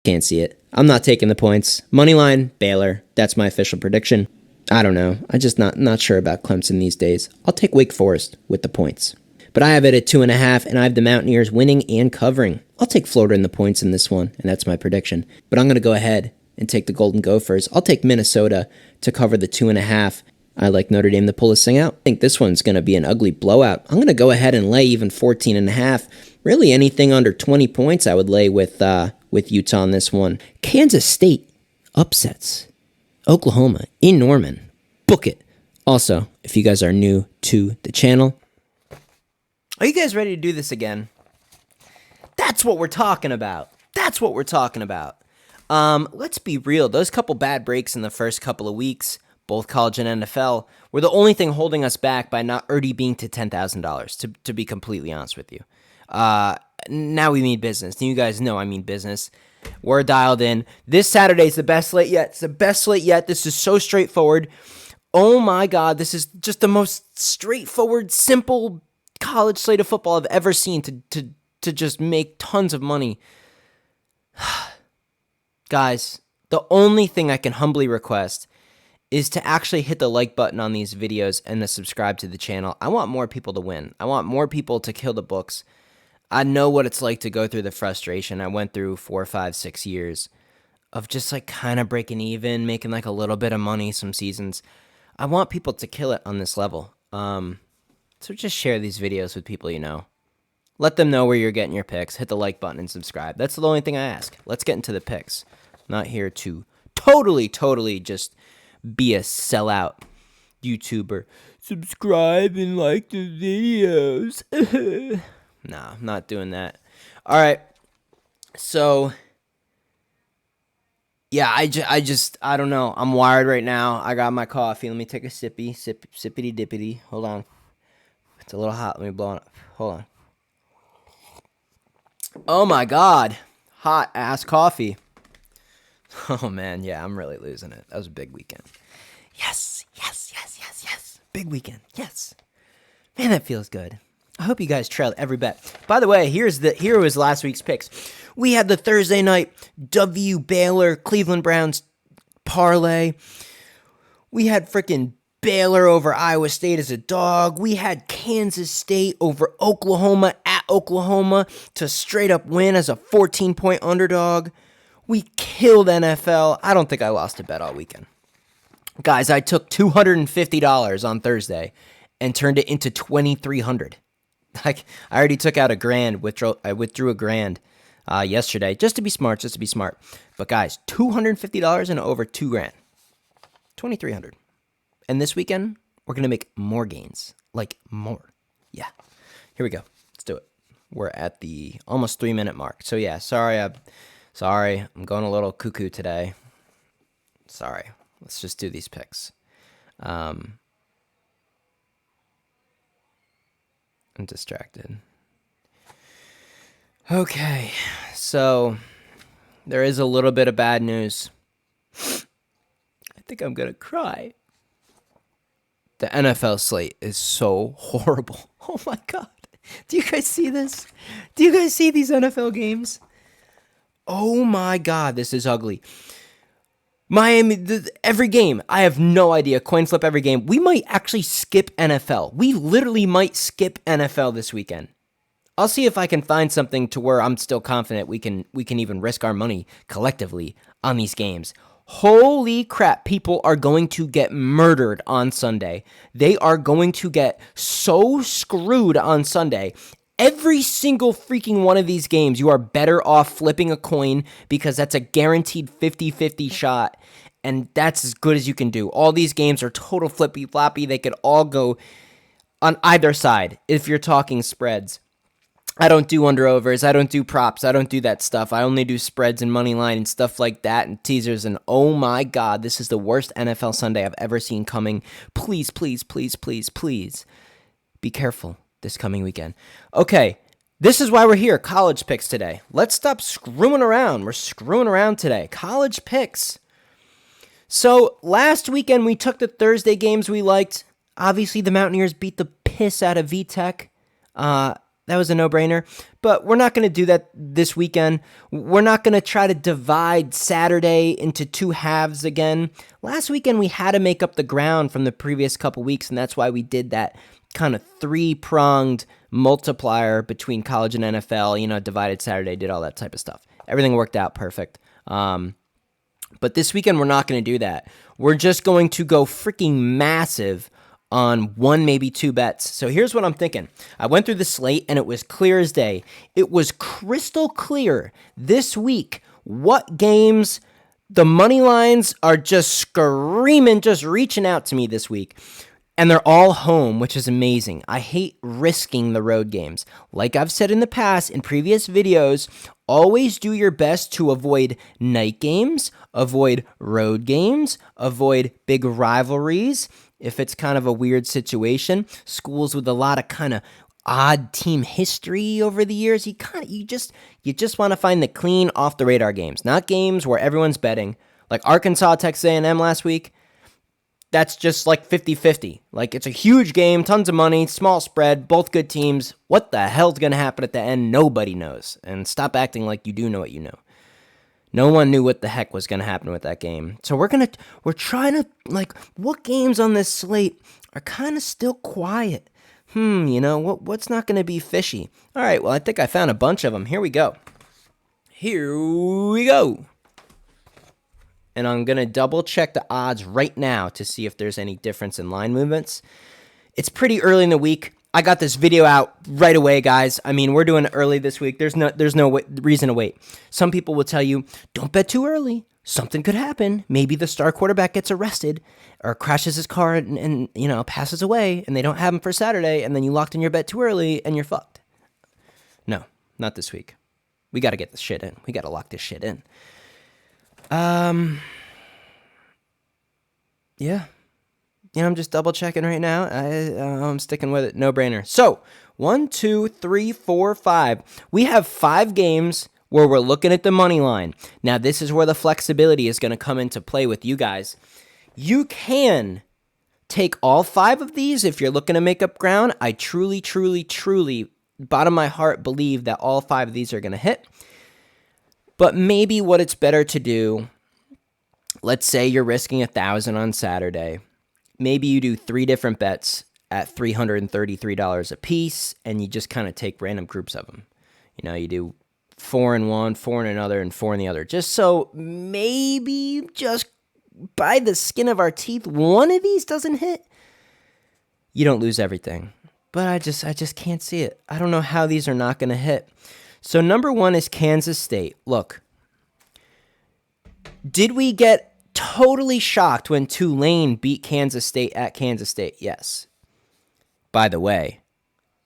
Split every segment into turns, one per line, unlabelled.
Can't see it. I'm not taking the points. Moneyline, Baylor. That's my official prediction. I don't know. I'm just not sure about Clemson these days. I'll take Wake Forest with the points. But I have it at 2.5, and I have the Mountaineers winning and covering. I'll take Florida in the points in this one, and that's my prediction. But I'm going to go ahead and take the Golden Gophers. I'll take Minnesota to cover the 2.5. I like Notre Dame to pull this thing out. I think this one's going to be an ugly blowout. I'm going to go ahead and lay even 14.5. Really anything under 20 points I would lay with Utah on this one. Kansas State upsets Oklahoma in Norman. Book it. Also, if you guys are new to the channel, are you guys ready to do this again? That's what we're talking about. That's what we're talking about. Let's be real. Those couple bad breaks in the first couple of weeks, both college and NFL, were the only thing holding us back by not already being to $10,000, to be completely honest with you. Now we mean business. You guys know I mean business. We're dialed in. This Saturday is the best slate yet. It's the best slate yet. This is so straightforward. Oh my God, this is just the most straightforward, simple college slate of football I've ever seen to just make tons of money. Guys, the only thing I can humbly request is to actually hit the like button on these videos and to subscribe to the channel. I want more people to win. I want more people to kill the books. I know what it's like to go through the frustration. I went through 4, 5, 6 years of just like kind of breaking even, making like a little bit of money some seasons. I want people to kill it on this level. So just share these videos with people you know. Let them know where you're getting your picks. Hit the like button and subscribe. That's the only thing I ask. Let's get into the picks. I'm not here to totally just be a sellout YouTuber. Subscribe and like the videos. Nah, I'm not doing that. All right. So, yeah, I don't know. I'm wired right now. I got my coffee. Let me take a sippity dippity. Hold on. It's a little hot. Let me blow it up. Hold on. Oh my God. Hot ass coffee. Oh man, yeah, I'm really losing it. That was a big weekend. Yes. Big weekend. Yes. Man, that feels good. I hope you guys trailed every bet. By the way, here was last week's picks. We had the Thursday night Baylor Cleveland Browns parlay. We had freaking Baylor over Iowa State as a dog. We had Kansas State over Oklahoma at Oklahoma to straight up win as a 14-point underdog. We killed NFL. I don't think I lost a bet all weekend. Guys, I took $250 on Thursday and turned it into $2,300. Like, I already took out $1,000. I withdrew $1,000 yesterday just to be smart. But guys, $250 and over $2,000, $2,300. And this weekend, we're gonna make more gains, like more. Yeah, here we go. Let's do it. We're at the almost 3-minute mark. So yeah, sorry, I'm going a little cuckoo today. Sorry. Let's just do these picks. I'm distracted. Okay, so there is a little bit of bad news. I think I'm going to cry. The NFL slate is so horrible. Oh my God. Do you guys see this? Do you guys see these NFL games? Oh my God, this is ugly. Miami, every game, I have no idea. Coin flip every game. We might actually skip NFL. We literally might skip NFL this weekend. I'll see if I can find something to where I'm still confident we can even risk our money collectively on these games. Holy crap, people are going to get murdered on Sunday. They are going to get so screwed on Sunday. Every single freaking one of these games, you are better off flipping a coin because that's a guaranteed 50-50 shot, and that's as good as you can do. All these games are total flippy-floppy. They could all go on either side if you're talking spreads. I don't do under-overs. I don't do props. I don't do that stuff. I only do spreads and money line and stuff like that and teasers, and oh my God, this is the worst NFL Sunday I've ever seen coming. Please, please, please, please, please be careful this coming weekend. Okay, this is why we're here. College picks today. Let's stop screwing around. We're screwing around today. College picks. So last weekend we took the Thursday games we liked. Obviously the Mountaineers beat the piss out of VTech. That was a no-brainer. but we're not going to do that this weekend. We're not going to try to divide Saturday into two halves again. Last weekend, we had to make up the ground from the previous couple weeks, and that's why we did that kind of three-pronged multiplier between college and NFL, divided Saturday, did all that type of stuff. Everything worked out perfect. But this weekend, we're not going to do that. We're just going to go freaking massive on one, maybe two bets. So here's what I'm thinking. I went through the slate, and it was clear as day. It was crystal clear this week what games the money lines are just screaming, just reaching out to me this week. And they're all home, which is amazing. I hate risking the road games. Like I've said in the past, in previous videos, always do your best to avoid night games, avoid road games, avoid big rivalries. If it's kind of a weird situation, schools with a lot of kind of odd team history over the years, you just want to find the clean, off the radar games, not games where everyone's betting. Like Arkansas, Texas A&M last week. That's just like 50-50. Like, it's a huge game, tons of money, small spread, both good teams. What the hell's going to happen at the end? Nobody knows. And stop acting like you do know what you know. No one knew what the heck was going to happen with that game. So we're trying to, what games on this slate are kind of still quiet? What's not going to be fishy? All right, well, I think I found a bunch of them. Here we go. And I'm going to double check the odds right now to see if there's any difference in line movements. It's pretty early in the week. I got this video out right away, guys. I mean, we're doing it early this week. There's no reason to wait. Some people will tell you, don't bet too early. Something could happen. Maybe the star quarterback gets arrested or crashes his car and passes away, and they don't have him for Saturday, and then you locked in your bet too early, and you're fucked. No, not this week. We got to get this shit in. We got to lock this shit in. Yeah, I'm just double checking right now. I'm sticking with it. No brainer. So 1, 2, 3, 4, 5. We have 5 games where we're looking at the money line. Now, this is where the flexibility is going to come into play with you guys. You can take all 5 of these if you're looking to make up ground. I truly, bottom of my heart, believe that all 5 of these are going to hit. But maybe what it's better to do, let's say you're risking $1,000 on Saturday. Maybe you do 3 different bets at $333 a piece, and you just kind of take random groups of them. You do 4 in one, 4 in another, and 4 in the other. Just so maybe just by the skin of our teeth, one of these doesn't hit. You don't lose everything. But I just can't see it. I don't know how these are not going to hit. So number 1 is Kansas State. Look, did we get totally shocked when Tulane beat Kansas State at Kansas State? Yes. By the way,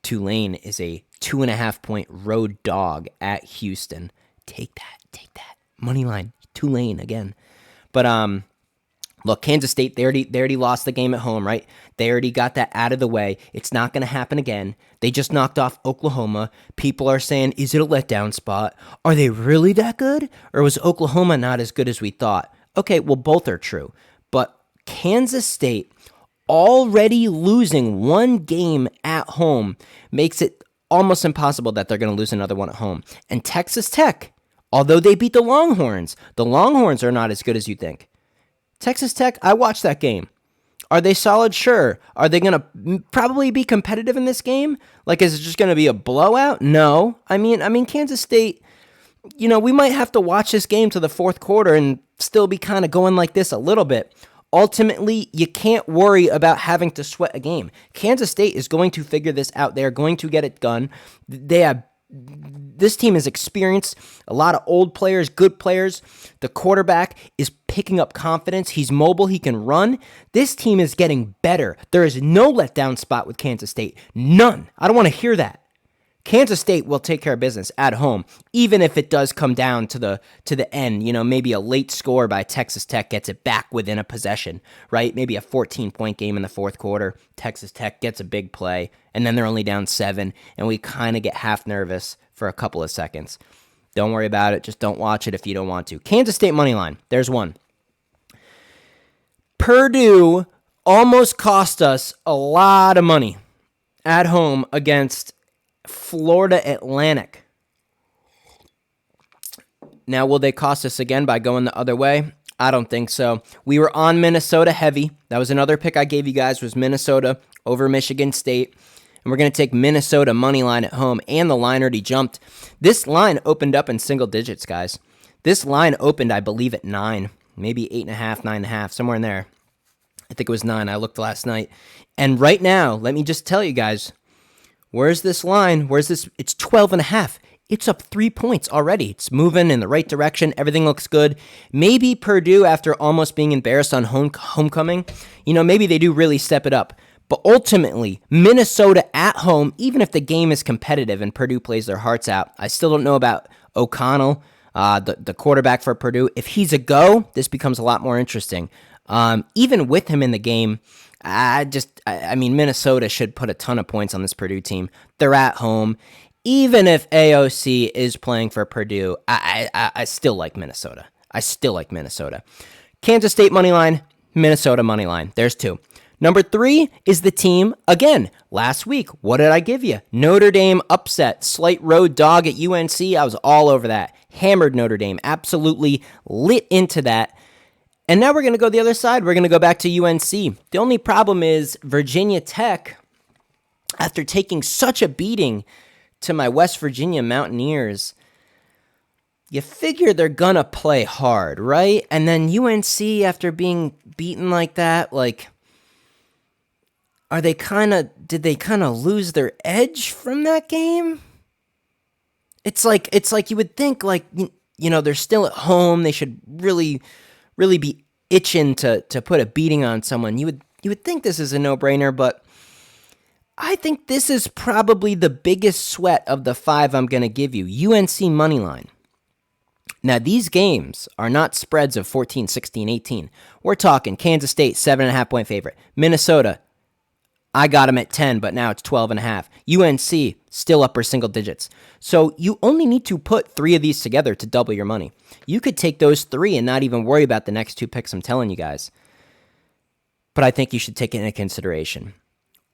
Tulane is a 2.5-point road dog at Houston. Take that. Money line, Tulane again. But look, Kansas State, they already lost the game at home, right? They already got that out of the way. It's not going to happen again. They just knocked off Oklahoma. People are saying, is it a letdown spot? Are they really that good? Or was Oklahoma not as good as we thought? Okay, well, both are true. But Kansas State already losing one game at home makes it almost impossible that they're going to lose another one at home. And Texas Tech, although they beat the Longhorns are not as good as you think. Texas Tech, I watched that game. Are they solid? Sure. Are they going to probably be competitive in this game? Like, is it just going to be a blowout? No. I mean, Kansas State, we might have to watch this game to the fourth quarter and still be kind of going like this a little bit. Ultimately, you can't worry about having to sweat a game. Kansas State is going to figure this out. They're going to get it done. This team is experienced, a lot of old players, good players. The quarterback is picking up confidence. He's mobile. He can run. This team is getting better. There is no letdown spot with Kansas State. None. I don't want to hear that. Kansas State will take care of business at home, even if it does come down to the end. Maybe a late score by Texas Tech gets it back within a possession, right? Maybe a 14-point game in the fourth quarter. Texas Tech gets a big play, and then they're only down 7, and we kind of get half nervous for a couple of seconds. Don't worry about it. Just don't watch it if you don't want to. Kansas State money line. There's one. Purdue almost cost us a lot of money at home against Florida Atlantic. Now, will they cost us again by going the other way? I don't think so. We were on Minnesota heavy. That was another pick I gave you guys, was Minnesota over Michigan State. And we're going to take Minnesota money line at home, and the line already jumped. This line opened up in single digits, guys. This line opened, I believe, at 9, maybe 8.5, 9.5, somewhere in there. I think it was 9. I looked last night. And right now, let me just tell you guys, where's this line? Where's this? It's 12.5. It's up 3 points already. It's moving in the right direction. Everything looks good. Maybe Purdue, after almost being embarrassed on homecoming, maybe they do really step it up. But ultimately, Minnesota at home, even if the game is competitive and Purdue plays their hearts out, I still don't know about O'Connell, the quarterback for Purdue. If he's a go, this becomes a lot more interesting. Even with him in the game, Minnesota should put a ton of points on this Purdue team. They're at home. Even if AOC is playing for Purdue, I still like Minnesota. Kansas State money line, Minnesota money line. There's 2. Number 3 is the team, again, last week. What did I give you? Notre Dame upset, slight road dog at UNC. I was all over that. Hammered Notre Dame, absolutely lit into that. And now we're going to go the other side. We're going to go back to UNC. The only problem is Virginia Tech, after taking such a beating to my West Virginia Mountaineers, you figure they're going to play hard, right? And then UNC, after being beaten like that, did they kind of lose their edge from that game? It's like you would think, they're still at home. They should really be itching to put a beating on someone. You would think this is a no-brainer, but I think this is probably the biggest sweat of the 5 I'm going to give you. UNC money line. Now, these games are not spreads of 14, 16, 18. We're talking Kansas State, 7.5 point favorite. Minnesota, I got them at 10, but now it's 12.5. UNC, still upper single digits. So you only need to put 3 of these together to double your money. You could take those 3 and not even worry about the next 2 picks, I'm telling you guys. But I think you should take it into consideration.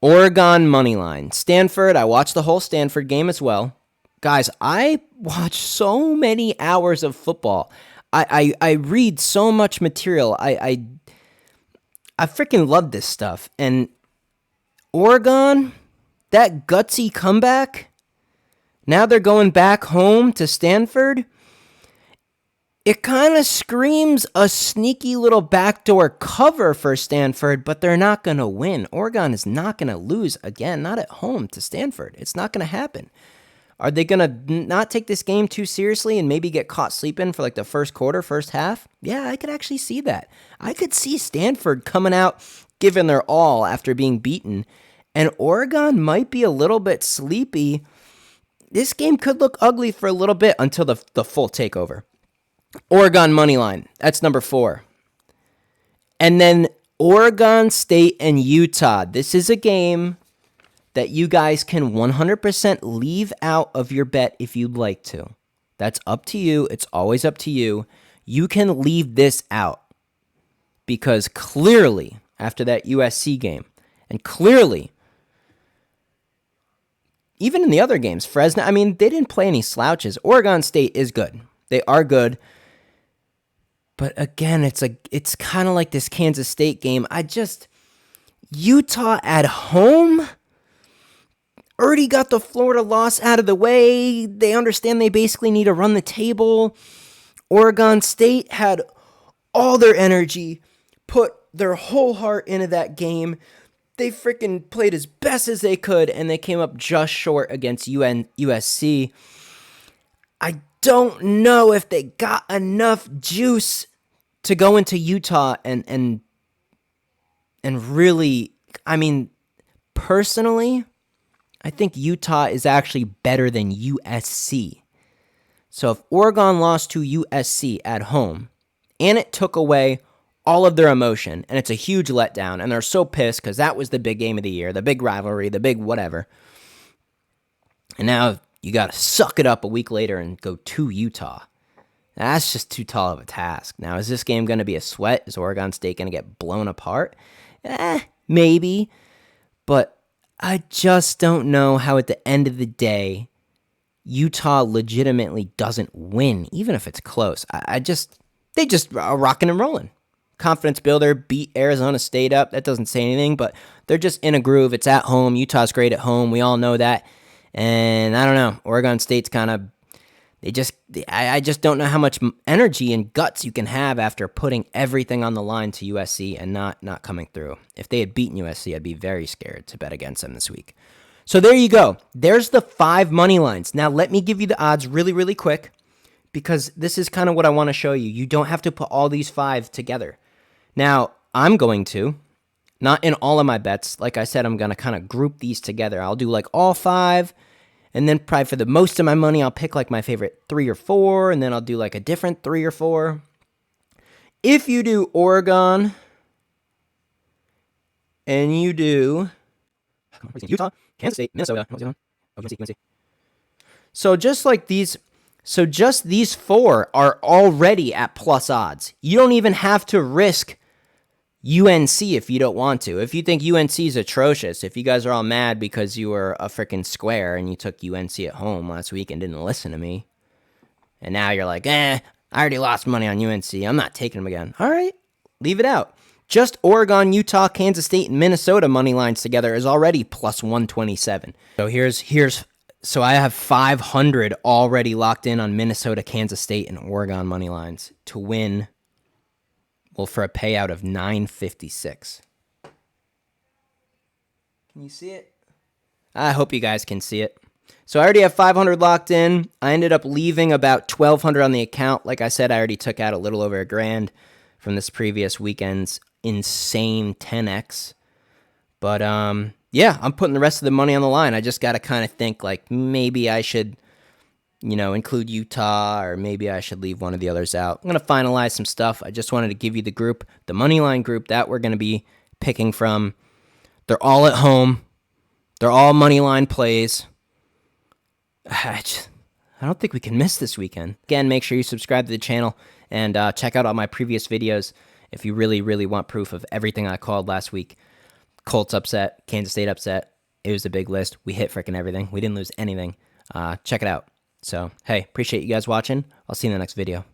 Oregon money line. Stanford, I watched the whole Stanford game as well. Guys, I watch so many hours of football. I read so much material. I freaking love this stuff. And Oregon, that gutsy comeback, now they're going back home to Stanford. It kind of screams a sneaky little backdoor cover for Stanford, but they're not going to win. Oregon is not going to lose again, not at home to Stanford. It's not going to happen. Are they going to not take this game too seriously and maybe get caught sleeping for the first quarter, first half? Yeah, I could actually see that. I could see Stanford coming out, giving their all after being beaten, and Oregon might be a little bit sleepy. This game could look ugly for a little bit until the full takeover. Oregon money line. That's number 4. And then Oregon State and Utah. This is a game that you guys can 100% leave out of your bet if you'd like to. That's up to you. It's always up to you. You can leave this out because clearly, after that USC game, and clearly, even in the other games, Fresno, they didn't play any slouches. Oregon State is good. They are good. But again, it's kind of like this Kansas State game. Utah at home already got the Florida loss out of the way. They understand they basically need to run the table. Oregon State had all their energy, put their whole heart into that game. They freaking played as best as they could, and they came up just short against USC. I don't know if they got enough juice to go into Utah and really, personally, I think Utah is actually better than USC. So if Oregon lost to USC at home, and it took away all of their emotion, and it's a huge letdown, and they're so pissed because that was the big game of the year, the big rivalry, the big whatever, and now you got to suck it up a week later and go to Utah. That's just too tall of a task. Now, is this game going to be a sweat? Is Oregon State going to get blown apart? Maybe. But I just don't know how at the end of the day Utah legitimately doesn't win, even if it's close. They just are rocking and rolling. Confidence builder, beat Arizona State up. That doesn't say anything, but they're just in a groove. It's at home. Utah's great at home. We all know that. And I don't know. Oregon State's kind of, I just don't know how much energy and guts you can have after putting everything on the line to USC and not coming through. If they had beaten USC, I'd be very scared to bet against them this week. So there you go. There's the 5 money lines. Now let me give you the odds really, really quick, because this is kind of what I want to show you. You don't have to put all these 5 together. Now, I'm going to, not in all of my bets. Like I said, I'm going to kind of group these together. I'll do like all 5, and then probably for the most of my money, I'll pick like my favorite 3 or 4, and then I'll do like a different 3 or 4. If you do Oregon, and you do Utah, Kansas State, Minnesota, UNC. So just like these, so just these 4 are already at plus odds. You don't even have to risk UNC if you don't want to. If you think UNC is atrocious, if you guys are all mad because you were a freaking square and you took UNC at home last week and didn't listen to me, and now you're like, I already lost money on UNC. I'm not taking them again. All right, leave it out. Just Oregon, Utah, Kansas State, and Minnesota money lines together is already plus 127. So so I have 500 already locked in on Minnesota, Kansas State, and Oregon money lines to win, well, for a payout of 956. Can you see it? I hope you guys can see it. So I already have 500 locked in. I ended up leaving about 1,200 on the account. Like I said, I already took out a little over $1,000 from this previous weekend's insane 10x. But yeah, I'm putting the rest of the money on the line. I just got to kind of think like maybe I should, include Utah, or maybe I should leave one of the others out. I'm going to finalize some stuff. I just wanted to give you the group, the money line group that we're going to be picking from. They're all at home. They're all money line plays. I don't think we can miss this weekend. Again, make sure you subscribe to the channel and check out all my previous videos if you really, really want proof of everything I called last week. Colts upset, Kansas State upset. It was a big list. We hit freaking everything. We didn't lose anything. Check it out. So, hey, appreciate you guys watching. I'll see you in the next video.